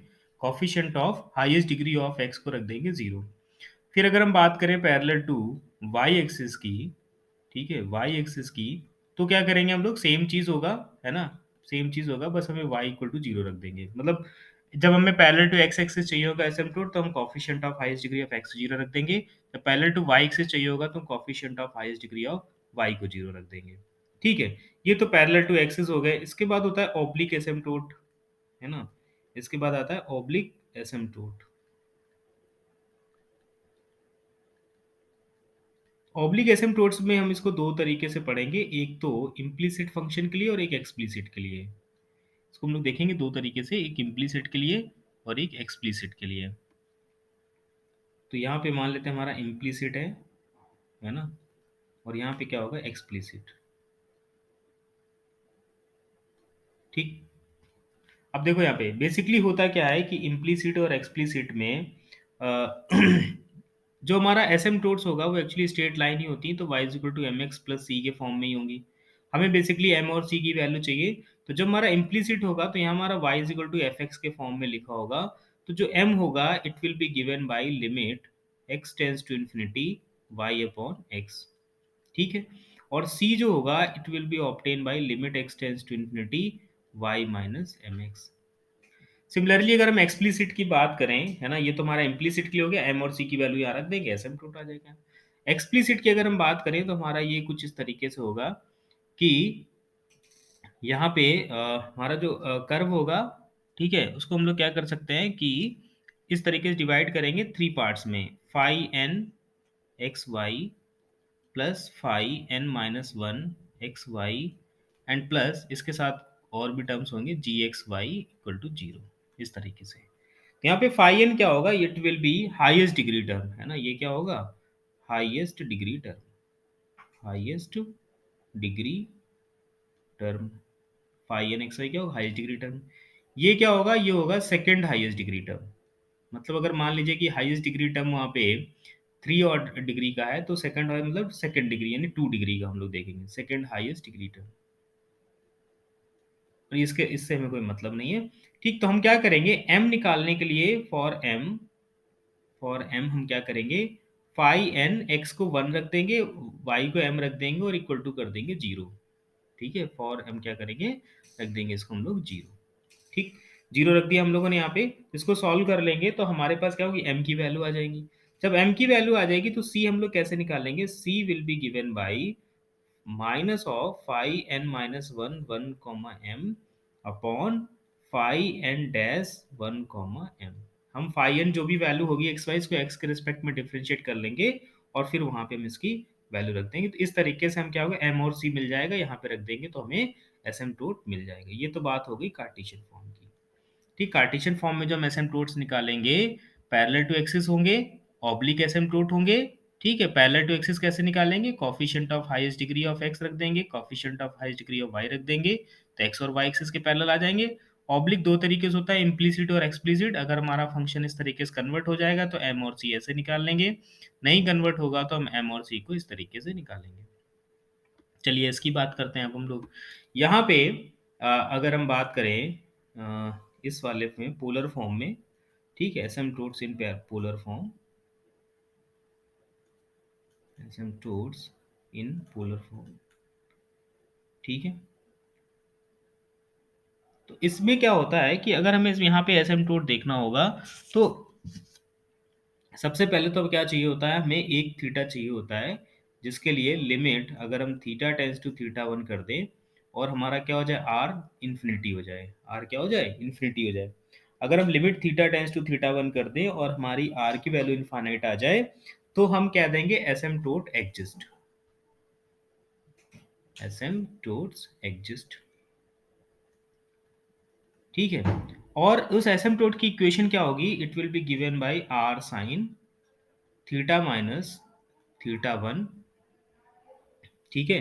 Speaker 2: coefficient of highest degree of x को रख देंगे जीरो। फिर अगर हम बात करें पैरेलल टू वाई एक्सिस की, ठीक है, वाई एक्सिस की, तो क्या करेंगे हम लोग, सेम चीज होगा, है ना, सेम चीज होगा, बस हमें वाई इक्वल टू जीरो रख देंगे। मतलब जब हमें पैरेलल टू एक्स एक्सिस चाहिए होगा एसिम्प्टोट, तो हम coefficient of highest degree of x zero रख देंगे। जब पैरेलल टू वाई एक्सिस चाहिए होगा तो coefficient of highest degree of y को जीरो रख देंगे, ठीक है। ये तो पैरेलल टू एक्सिस हो गए। इसके बाद होता है ऑब्लिक एसिम्प्टोट, है ना, इसके बाद आता है ऑब्लिक एसिम्प्टोट। ऑब्लिक एसिम्प्टोट्स में हम इसको दो तरीके से पढ़ेंगे, एक तो इम्प्लीसिट फंक्शन के लिए और एक एक्सप्लिसिट के लिए। इसको हम लोग देखेंगे दो तरीके से, एक इम्प्लीसिट के लिए और एक एक्सप्लिसिट के लिए। तो यहाँ पे मान लेते हैं हमारा इम्प्लीसिट है ना, और यहाँ पे क्या होगा, एक्सप्लिसिट, ठीक। अब देखो यहाँ पे बेसिकली होता क्या है कि इम्प्लीसिट और एक्सप्लिसिट में अ, जो हमारा एसिम्प्टोट्स होगा वो एक्चुअली स्ट्रेट लाइन ही होती है, तो y is equal to m x plus c के फॉर्म में ही होंगी। हमें बेसिकली m और c की वैल्यू चाहिए, तो जब हमारा इम्प्लीसिट होगा तो यहाँ हमारा y is equal to f x के फॉर्म में लिखा होगा। तो जो m होगा it will be given by limit x tends to infinity y upon x, ठीक है। और c जो होगा it will be obtain by limit x tends to infinity y minus m x. Similarly अगर हम एक्सप्लिसिट की बात करें, है ना, ये तो हमारा इम्प्लिसिट के लिए हो गया, एम और सी की वैल्यू यहाँ रख देंगे, एसिम्प्टोट आ जाएगा। एक्सप्लिसिट की अगर हम बात करें तो हमारा ये कुछ इस तरीके से होगा कि यहाँ पे हमारा जो कर्व होगा, ठीक है, उसको हम लोग क्या कर सकते हैं कि इस तरीके से डिवाइड करेंगे थ्री पार्ट्स में, phi n x y plus phi n minus one x y and plus इसके साथ और भी टर्म्स होंगे g x y equal to zero, इस तरीके से। तो यहाँ पे फाई एन क्या होगा, it will be highest degree term, है ना, ये क्या होगा, highest degree term, highest degree term, phi n x y क्या होगा, हाईएस्ट डिग्री टर्म। ये क्या होगा, ये होगा सेकंड हाईएस्ट डिग्री टर्म। मतलब अगर मान लीजिए कि हाईएस्ट डिग्री टर्म वहाँ पे थ्री और डिग्री का है, तो सेकंड मतलब सेकंड डिग्री यानी टू डिग्री का हम लोग देखेंगे, सेकंड हाईएस्ट डिग्री टर्म। और इसके इससे हमें कोई मतलब नहीं है, ठीक। तो हम क्या करेंगे, m निकालने के लिए फॉर m हम क्या करेंगे, फाई एन एक्स को वन रख देंगे, y को m रख देंगे और इक्वल टू कर देंगे जीरो, ठीक है। फॉर m क्या करेंगे, रख देंगे इसको हम लोग जीरो, ठीक। जीरो रख दिया हम लोगों ने यहाँ पे। इसको सॉल्व कर लेंगे तो हमारे पास क्या होगी, m की वैल्यू आ जाएगी। जब m की वैल्यू आ जाएगी तो c हम लोग कैसे निकालेंगे, c will be given by minus of phi n minus one one comma m upon phi n dash one comma m. हम फाई एन जो भी वैल्यू होगी एक्स वाई, इसको एक्स के रिस्पेक्ट में डिफरेंशिएट कर लेंगे और फिर वहां पे हम इसकी वैल्यू रख देंगे। तो इस तरीके से हम क्या होगा, एम और सी मिल जाएगा, यहाँ पे रख देंगे तो हमें एसिम्प्टोट मिल जाएगा। ये तो बात हो गई कार्टेशियन फॉर्म की, ठीक। कार्टेशियन फॉर्म में जो हम एसिम्प्टोट्स निकालेंगे, पैरेलल टू एक्सिस होंगे, ऑब्लिक एसिम्प्टोट होंगे, ठीक है। पैरेलल टू एक्सिस कैसे निकालेंगे, coefficient of highest degree of x रख देंगे, coefficient of highest degree of y रख देंगे, तो एक्स और वाई एक्सिस के पैरेलल आ जाएंगे। ऑब्लिक दो तरीके से होता है, इम्प्लीसिट और एक्सप्लिसिट। अगर हमारा फंक्शन इस तरीके से कन्वर्ट हो जाएगा तो एम और सी ऐसे निकाल लेंगे, नहीं कन्वर्ट होगा तो हम एम और सी को इस तरीके से निकालेंगे। चलिए इसकी बात करते हैं अब हम लोग। यहाँ पे अगर हम बात करें इस वाले में पोलर फॉर्म में, ठीक है, asymptotes in polar form, asymptotes in polar form, ठीक है। तो इसमें क्या होता है कि अगर हमें यहाँ पे एसिम्प्टोट देखना होगा तो सबसे पहले तो क्या चाहिए होता है, हमें एक थीटा चाहिए होता है, जिसके लिए लिमिट अगर हम theta tends to theta one कर दें और हमारा क्या हो जाए, आर इन्फिनिटी हो जाए, आर क्या हो जाए, इन्फिनिटी हो जाए। अगर हम limit theta tends to theta one कर दें और हमारी आर की वैल्यू इनफाइनाइट आ जाए, तो हम कह देंगे एसिम्प्टोट एग्जिस्ट, एसिम्प्टोट्स एग्जिस्ट। ठीक है, और उस एसिम्प्टोट की इक्वेशन क्या होगी, it will be given by r sine theta minus theta one. ठीक है,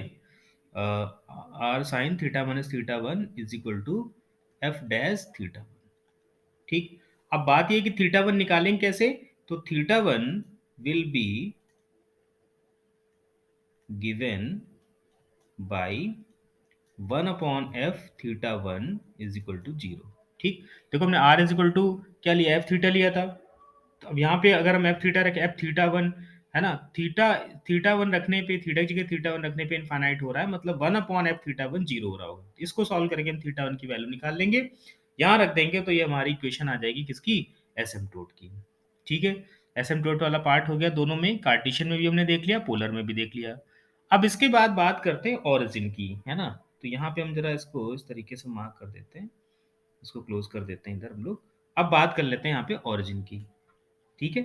Speaker 2: r sine theta minus theta one is equal to f dash theta one. ठीक, अब बात ये कि थीटा वन निकालेंगे कैसे, तो theta one will be given by 1/f theta one is equal to zero. ठीक, देखो हमने r इज इक्वल टू क्या लिया, एफ थीटा लिया था। तो अब यहाँ पे अगर हम एफ थीटा रखें, एफ थीटा वन है ना, थीटा थीटा वन रखने पे, थीटा की जगह थीटा वन रखने पे इनफाइनाइट हो रहा है, मतलब 1/f थीटा वन जीरो हो रहा होगा। इसको सॉल्व करके हम थीटा वन की वैल्यू निकाल लेंगे, यहाँ रख देंगे, तो ये हमारी इक्वेशन आ जाएगी किसकी, एसिम्प्टोट की। ठीक है, एसिम्प्टोट वाला पार्ट हो गया दोनों में, कार्टेशियन में भी हमने देख लिया, पोलर में भी देख लिया। अब इसके बाद बात करते हैं ओरिजिन की, है ना। तो यहाँ पे हम जरा इसको इस तरीके से मार्क कर देते हैं, इसको क्लोज कर देते हैं इधर हम लोग। अब बात कर लेते हैं यहाँ पे ओरिजिन की। ठीक है,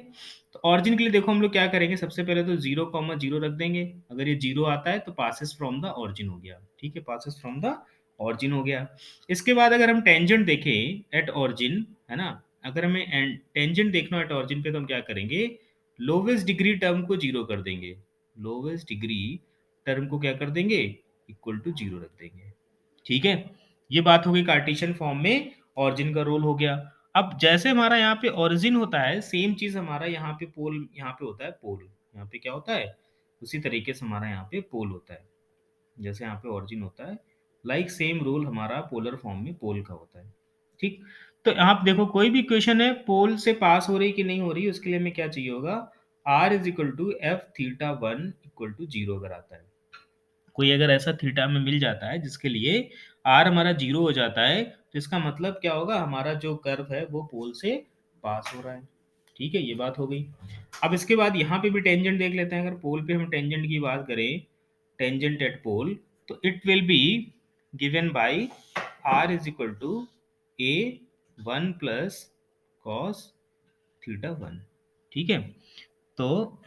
Speaker 2: तो ओरिजिन के लिए देखो हम लोग क्या करेंगे, सबसे पहले तो 0,0 रख देंगे। अगर ये 0 आता है तो पासेस फ्रॉम द ओरिजिन हो गया। ठीक है, पासेस फ्रॉम द ओरिजिन हो गया। इसके बाद अगर हम टेंजेंट देखें एट ओरिजिन, है ना, अगर हमें टेंजेंट देखना है एट ओरिजिन पे, तो हम क्या करेंगे, लोवेस्ट डिग्री टर्म को 0 कर देंगे, लोवेस्ट डिग्री टर्म को क्या कर देंगे, इक्वल टू 0 रख देंगे। ठीक है, ये बात हो गई कार्टेशियन फॉर्म में ओरिजिन का रोल हो गया। अब जैसे हमारा यहाँ पे ओरिजिन होता है, सेम चीज हमारा यहाँ पे पोल, यहाँ पे होता है पोल, यहाँ पे क्या होता है, उसी तरीके से हमारा यहाँ पे पोल होता है। जैसे यहाँ पे ओरिजिन होता है, लाइक सेम रूल हमारा पोलर फॉर्म में पोल का होता है। ठीक, तो यहाँ पे देखो कोई भी इक्वेशन है पोल से पास हो रही कि नहीं हो रही, उसके लिए हमें क्या चाहिए होगा, r is equal to f theta one equal to zero अगर आता है, कोई अगर ऐसा थीटा में मिल जाता है जिसके लिए आर हमारा जीरो हो जाता है, तो इसका मतलब क्या होगा, हमारा जो कर्व है वो पोल से पास हो रहा है। ठीक है, ये बात हो गई। अब इसके बाद यहाँ पे भी टेंजेंट देख लेते हैं। अगर पोल पे हम टेंजेंट की बात करें, टेंजेंट एट पोल, तो it will be given by r is equal to a one plus cos theta one. ठीक है, तो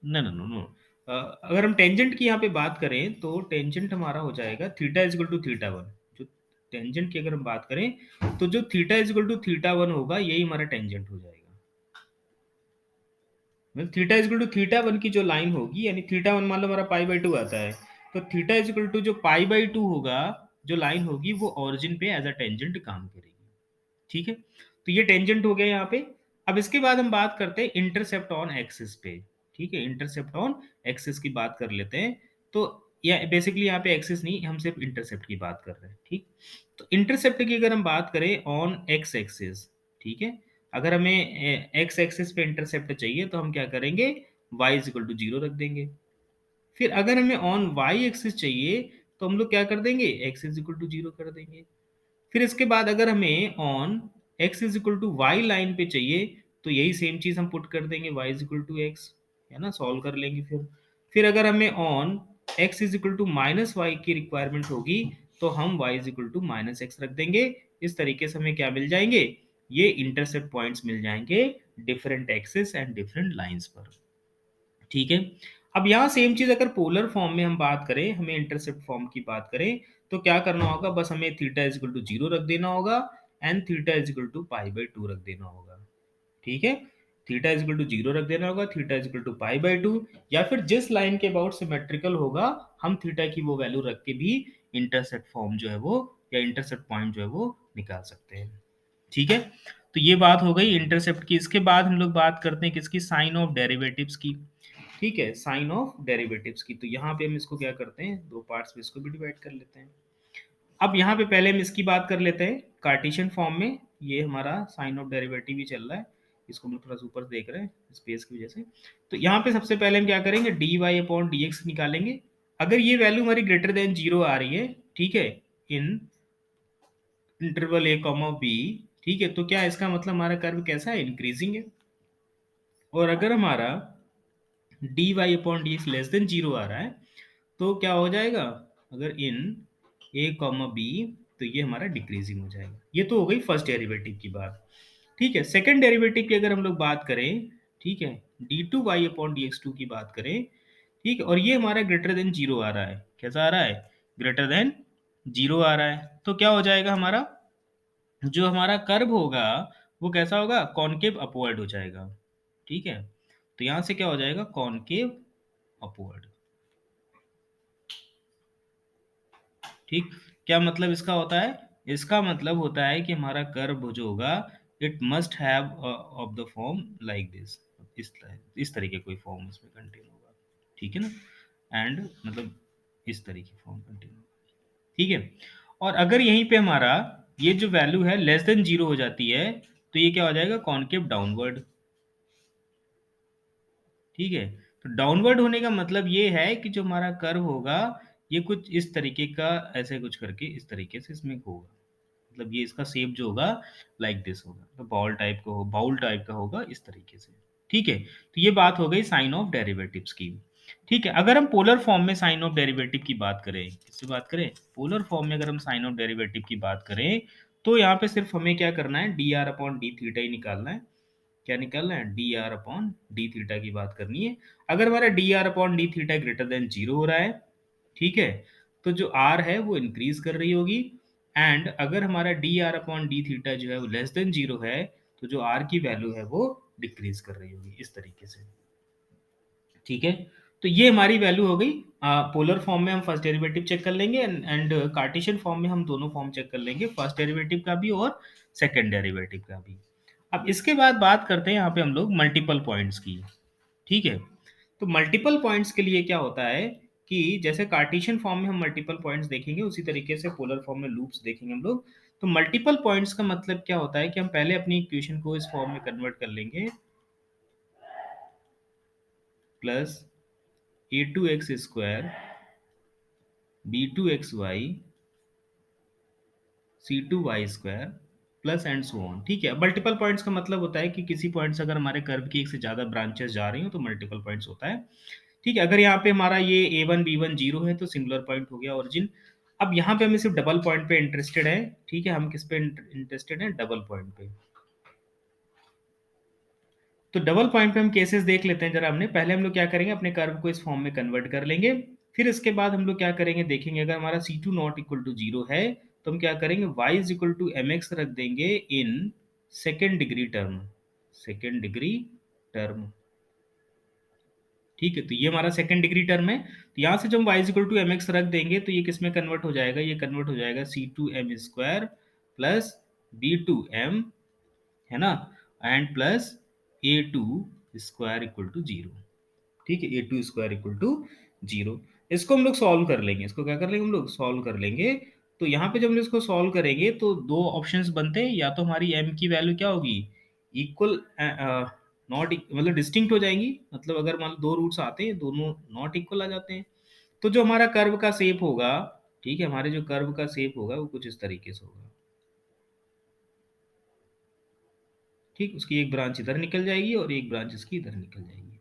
Speaker 2: नो नो नो नो, अगर हम टेंजेंट की यहाँ पे बात करें, तो टेंजेंट हमारा हो जाएगा theta is equal to theta one. जो टेंजेंट की अगर हम बात करें, तो जो theta is equal to theta one होगा, यही हमारा टेंजेंट हो जाएगा। मतलब theta is equal to theta one की जो लाइन होगी, यानी थीटा वन मान लो हमारा पाई बाई टू आता है, तो थीटा इज इक्वल टू जो पाई बाई टू होगा, जो लाइन होगी, वो ओरिजिन पे एज अ टेंजेंट काम करेगी। ठीक है, तो ये टेंजेंट हो गया यहाँ पे। अब इसके बाद हम बात करते हैं इंटरसेप्ट ऑन एक्सिस पे। ठीक है, इंटरसेप्ट ऑन एक्सिस की बात कर लेते हैं। तो या बेसिकली यहाँ पे एक्सिस नहीं, हम सिर्फ इंटरसेप्ट की बात कर रहे हैं। ठीक, तो इंटरसेप्ट की अगर हम बात करें ऑन एक्स एक्सिस, ठीक है, अगर हमें एक्स एक्सिस पे इंटरसेप्ट चाहिए, तो हम क्या करेंगे, y is equal to zero रख देंगे। फिर अगर हमें ऑन वाई एक्सिस चाहिए, तो हम लोग क्या कर देंगे, x is equal to zero कर देंगे। फिर इसके बाद अगर हमें on x is equal to y line पे चाहिए, तो यही सेम चीज हम पुट कर देंगे, y is equal to x, है ना, सॉल्व कर लेंगे। फिर अगर हमें on x is equal to minus y की रिक्वायरमेंट होगी, तो हम y is equal to minus x रख देंगे। इस तरीके से हमें क्या मिल जाएंगे, ये इंटरसेप्ट पॉइंट्स मिल जाएंगे different axis and different lines पर। ठीक है, अब यहाँ सेम चीज अगर पोलर फॉर्म में हम बात करें, हमें इंटरसेप्ट फॉर्म की बात करें, तो क्या करना होगा, बस हमें theta is equal to zero रख देना होगा and theta is equal to pi by two रख देना होगा। ठीक है, theta is equal to zero रख देना होगा, theta is equal to pi by two, या फिर जिस लाइन के अबाउट सिमेट्रिकल होगा, हम थीटा की वो वैल्यू रख के भी इंटरसेप्ट फॉर्म जो है वो, या इंटरसेप्ट पॉइंट जो है वो निकाल सकते हैं। ठीक है, तो ये बात हो गई इंटरसेप्ट की। इसके बाद हम लोग बात करते हैं किसकी, साइन ऑफ डेरिवेटिव्स की। ठीक है, साइन ऑफ डेरिवेटिव्स की, तो यहाँ पे हम इसको क्या करते हैं, दो पार्ट्स में इसको भी डिवाइड कर लेते हैं। अब यहाँ पे पहले हम इसकी बात कर लेते हैं कार्टेशियन फॉर्म में। ये हमारा साइन ऑफ डेरिवेटिव ही चल रहा है, इसको हम लोग थोड़ा सा ऊपर देख रहे हैं स्पेस की वजह से। तो यहाँ पे सबसे पहले हम क्या करेंगे, d y upon d x निकालेंगे। अगर ये वैल्यू हमारी ग्रेटर देन जीरो आ रही है, ठीक है, in interval A comma b, ठीक है, तो क्या इसका मतलब हमारा कर्व कैसा है, इंक्रीजिंग है। और अगर हमारा d y upon d x less than zero आ रहा है, तो क्या हो जाएगा, अगर इन ए कॉमा बी, तो ये हमारा डिक्रीजिंग हो जाएगा। ये तो हो गई फर्स्ट डेरिवेटिव की बात। ठीक है, सेकंड डेरिवेटिव की अगर हम लोग बात करें, ठीक है, d2y अपॉन dx2 की बात करें, ठीक है, और ये हमारा ग्रेटर देन जीरो आ रहा है। कैसा आ रहा है? ग्रेटर देन जीरो आ रहा है। तो क्या हो जाएगा हमारा, जो हमारा कर्व होगा वो कैसा होगा? कॉनकेव अपवर्ड हो जाएगा। ठीक है, तो यहां से क्या हो जाएगा? Concave upward. ठीक, क्या मतलब इसका होता है? इसका मतलब होता है कि हमारा कर्व जो होगा it must have of the form like this, इस तरीके कोई फॉर्म इसमें कंटेन होगा। ठीक है ना, एंड मतलब इस तरीके फॉर्म कंटेन होगा। ठीक है, और अगर यहीं पे हमारा ये जो वैल्यू है लेस देन जीरो हो जाती है तो ये क्या हो जाएगा? Concave downward. ठीक है, तो डाउनवर्ड होने का मतलब ये है कि जो हमारा कर्व होगा ये कुछ इस तरीके का, ऐसे कुछ करके इस तरीके से इसमें होगा। मतलब ये इसका शेप जो होगा लाइक दिस होगा, तो बॉल टाइप का हो, बाउल टाइप का होगा इस तरीके से। ठीक है, तो ये बात हो गई साइन ऑफ डेरिवेटिव्स की। ठीक है, अगर हम पोलर फॉर्म में साइन ऑफ डेरिवेटिव की बात करें, किससे बात करें? पोलर फॉर्म में अगर हम साइन ऑफ डेरिवेटिव की बात करें तो यहाँ पे सिर्फ हमें क्या करना है? D r upon d theta ही निकालना है। क्या निकालना है? D r upon d theta की बात करनी है। अगर हमारा d r upon d theta greater than zero हो रहा है, ठीक है, तो जो आर है वो इंक्रीज कर रही होगी। एंड अगर हमारा d r upon d theta जो है वो लेस देन जीरो है तो जो आर की वैल्यू है वो डिक्रीज कर रही होगी इस तरीके से। ठीक है, तो ये हमारी वैल्यू हो गई। पोलर फॉर्म में हम फर्स्ट डेरिवेटिव चेक कर लेंगे एंड कार्टेशियन फॉर्म में हम दोनों फॉर्म चेक कर लेंगे, फर्स्ट डेरिवेटिव का भी और सेकंड डेरिवेटिव का भी। अब इसके बाद बात करते हैं यहाँ पे हम लोग मल्टीपल पॉइंट्स की। ठीक है, तो मल्टीपल पॉइंट्स के लिए क्या होता है कि जैसे कार्टेशियन फॉर्म में हम मल्टीपल पॉइंट्स देखेंगे उसी तरीके से पोलर फॉर्म में लूप्स देखेंगे हम लोग। तो मल्टीपल पॉइंट्स का मतलब क्या होता है कि हम पहले अपनी इक्वेशन को इस फॉर्म में कन्वर्ट कर लेंगे, plus a two x square b two x y c two y square plus and so on. ठीक है, मल्टीपल पॉइंट्स का मतलब होता है कि किसी पॉइंट से अगर हमारे कर्व की एक से ज़्यादा ब्रांचेस जा रही हो तो मल्टीपल पॉइंट्स होता है। ठीक है, अगर यहाँ पे हमारा ये ए वन बी वन जीरो है तो सिंगुलर पॉइंट हो गया ओरिजिन। अब यहाँ पे हमें सिर्फ डबल पॉइंट पे इंटरेस्टेड है। ठीक है, हम किस पे इंटरेस्टेड हैं? डबल पॉइंट पे। तो डबल पॉइंट पे हम केसेस देख लेते हैं जरा। हमने पहले हम लोग क्या करेंगे? अपने कर्व को इस फॉर्म में कन्वर्ट कर लेंगे। फिर इसके बाद हम लोग क्या करेंगे? देखेंगे अगर हमारा c two not equal to zero है तो हम क्या करेंगे? Y is equal to m x रख देंगे in second degree term. Second degree term. ठीक है, तो ये हमारा सेकंड डिग्री टर्म है। तो यहाँ से जब हम y equal to m x रख देंगे तो ये किस में कन्वर्ट हो जाएगा? ये कन्वर्ट हो जाएगा c two m square plus b two m, है ना, and plus a two square equal to zero. ठीक है, a two square equal to zero. इसको हम लोग सॉल्व कर लेंगे। इसको क्या कर लेंगे? हम लोग सॉल्व कर लेंगे। तो यहाँ पे जब हम इसको सॉल्व करेंगे तो दो ऑप्शंस बनते हैं, या तो हमारी m की वैल्यू क्या होगी? इक्वल, नॉट, मतलब डिस्टिंक्ट हो जाएंगी। मतलब अगर मान लो दो रूट्स आते हैं दोनों नॉट इक्वल आ जाते हैं तो जो हमारा कर्व का शेप होगा, ठीक है, हमारे जो कर्व का शेप होगा वो कुछ इस तरीके से होगा। ठीक, उसकी एक ब्रांच इधर निकल जाएगी और एक ब्रांच इसकी इधर निकल जाएगी।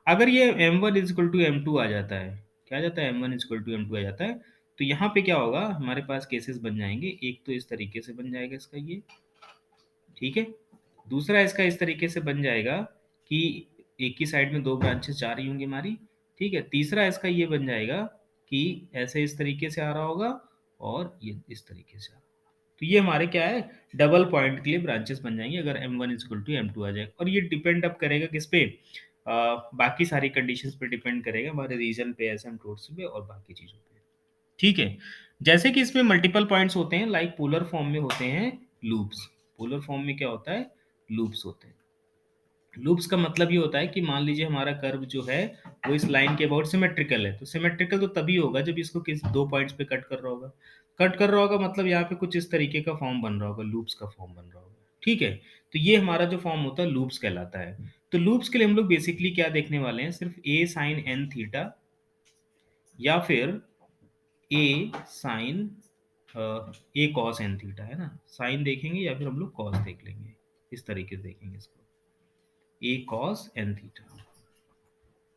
Speaker 2: अगर ये m1 one is equal to m two आ जाता है, क्या आ जाता है? m1 one is equal to m two आ जाता है, तो यहाँ पे क्या होगा? हमारे पास केसेस बन जाएंगे। एक तो इस तरीके से बन जाएगा इसका ये, ठीक है, दूसरा इसका इस तरीके से बन जाएगा कि एक ही साइड में दो ब्रांचेस जा रही होंगी हमारी। ठीक है, तीसरा इसका ये बन जाएगा कि ऐसे इस तरीके से आ रहा होगा और ये इस तरीके से आ रहा होगा। तो ये हमारे क्या है? डबल पॉइंट के लिए ब्रांचेस बन जाएंगे अगर m1 one equal to m two आ जाए। और ये डिपेंड अब करेगा किस पे? बाकी सारी कंडीशंस पे डिपेंड करेगा, हमारे रीजन पे, एसिम्पटोट्स पे और बाकी चीज़ों पे। ठीक है, जैसे कि इसमें मल्टीपल पॉइंट्स होते हैं, लाइक पोलर फॉर्म में होते हैं लूप्स। पोलर फॉर्म में क्या होता है? लूप्स होते हैं। लूप्स का मतलब ये होता है कि मान लीजिए हमारा कर्व जो है वो इस लाइन के अबाउट सिमेट्रिकल है, तो सिमेट्रिकल तो तभी होगा जब इसको किस दो पॉइंट्स पे कट कर रहा होगा। कट कर रहा होगा मतलब यहाँ पे कुछ इस तरीके का फॉर्म बन रहा होगा, लूप्स का फॉर्म बन रहा होगा। ठीक है, तो ये हमारा जो फॉर्म होता है लूप्स कहलाता है। तो लूप्स के लिए हम लोग बेसिकली क्या देखने वाले हैं? सिर्फ ए साइन एन थीटा या फिर ए साइन ए कॉस एन थीटा, है ना, साइन देखेंगे या फिर हम लोग कॉस देख लेंगे, इस तरीके से देखेंगे इसको, ए कॉस एन थीटा।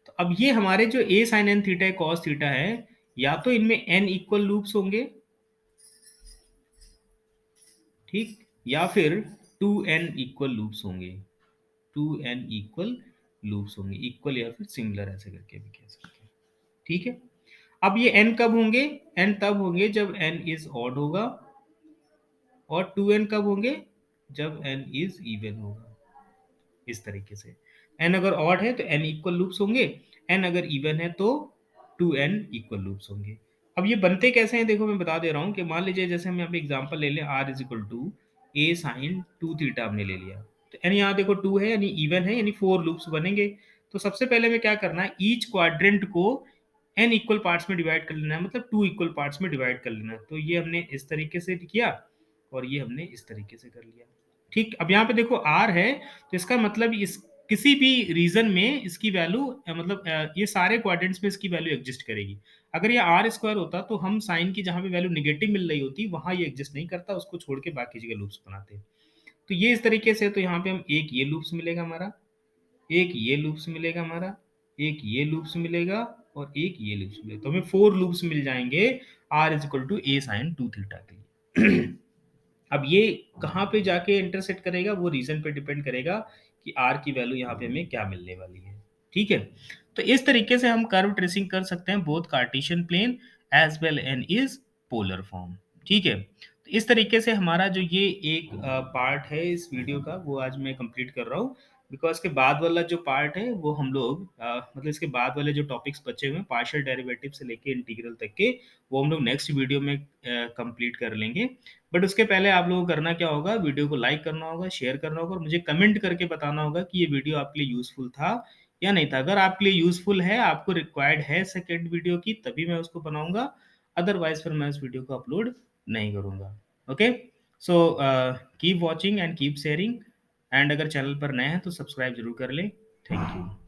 Speaker 2: तो अब ये हमारे जो a sine n theta cos theta है, या तो इनमें एन इक्वल लूप्स होंगे ठीक, या फिर 2n इक्वल लूप्स होंगे, 2n इक्वल लूप्स होंगे, इक्वल या फिर सिमिलर ऐसे करके भी कह सकते हैं। ठीक है, अब ये n कब होंगे? n तब होंगे जब n इज ऑड होगा, और 2n कब होंगे? जब n इज इवन होगा। इस तरीके से n अगर ऑड है तो n इक्वल लूप्स होंगे, n अगर इवन है तो 2n इक्वल लूप्स होंगे। अब ये बनते कैसे हैं देखो, मैं बता दे रहा हूँ कि मान लीजिए जैसे हम यहाँ पे एग्जांपल ले लें, r is equal to a sine 2 theta हमने ले लिया, तो n यहाँ देखो 2 है यानी इवन है, यानी 4 लूप्स बनेंगे। तो सबसे पहले में क्या करना है, ईच क्वाड्रेंट को n इक्वल पार्ट्स में डिवाइड कर लेना है, मतलब 2 इक्वल पार्ट्स में डिवाइड कर लेना है। तो ये हमने इस तरीके से किया और ये हमने इस तरीके से कर लिया। ठीक, अब यहाँ पे देखो r है, तो इसका मतलब इस किसी भी रीजन में इसकी वैल्यू मतलब ये सारे क्वाड्रेंट्स में इसकी वैल्यू एग्जिस्ट करेगी। अगर ये आर स्क्वायर होता तो हम साइन की जहां पे वैल्यू निगेटिव मिल रही होती वहां ये एग्जिस्ट नहीं करता, उसको छोड़ के बाकी जगह लूप्स बनाते हैं। तो ये इस तरीके से, तो यहाँ पे हम एक ये लूप्स मिलेगा हमारा, एक ये लूप्स मिलेगा हमारा, एक ये लूप्स मिलेगा और एक ये लूप्स मिलेगा, तो हमें 4 लूप्स मिल जाएंगे r is equal to a sine 2 theta के लिए। अब ये कहाँ पे जाके इंटरसेक्ट करेगा, वो रीजन पे डिपेंड करेगा कि आर की वैल्यू यहाँ पे हमें क्या मिलने वाली है। ठीक है, तो इस तरीके से हम कर्व ट्रेसिंग कर सकते हैं both Cartesian plane as well an is polar form. ठीक है, तो इस तरीके से हमारा जो ये एक पार्ट है इस वीडियो का वो आज मैं कंप्लीट कर रहा हूँ, बिकॉज के बाद वाला जो पार्ट है वो हम लोग मतलब इसके बाद वाले जो टॉपिक्स बचे हुए हैं पार्शियल डेरिवेटिव से लेके इंटीग्रल तक के, वो हम लोग नेक्स्ट वीडियो में कंप्लीट कर लेंगे। बट उसके पहले आप लोगों को करना क्या होगा, वीडियो को लाइक करना होगा, शेयर करना होगा और मुझे कमेंट करके बताना होगा कि ये वीडियो आपके लिए यूजफुल था या नहीं था। अगर आपके लिए यूजफुल है, आपको रिक्वायर्ड है सेकेंड वीडियो की, तभी मैं उसको बनाऊंगा, अदरवाइज फिर मैं उस वीडियो को अपलोड नहीं करूंगा। Okay, so keep watching and keep sharing, and अगर चैनल पर नए हैं तो सब्सक्राइब जरूर कर लें। Thank you.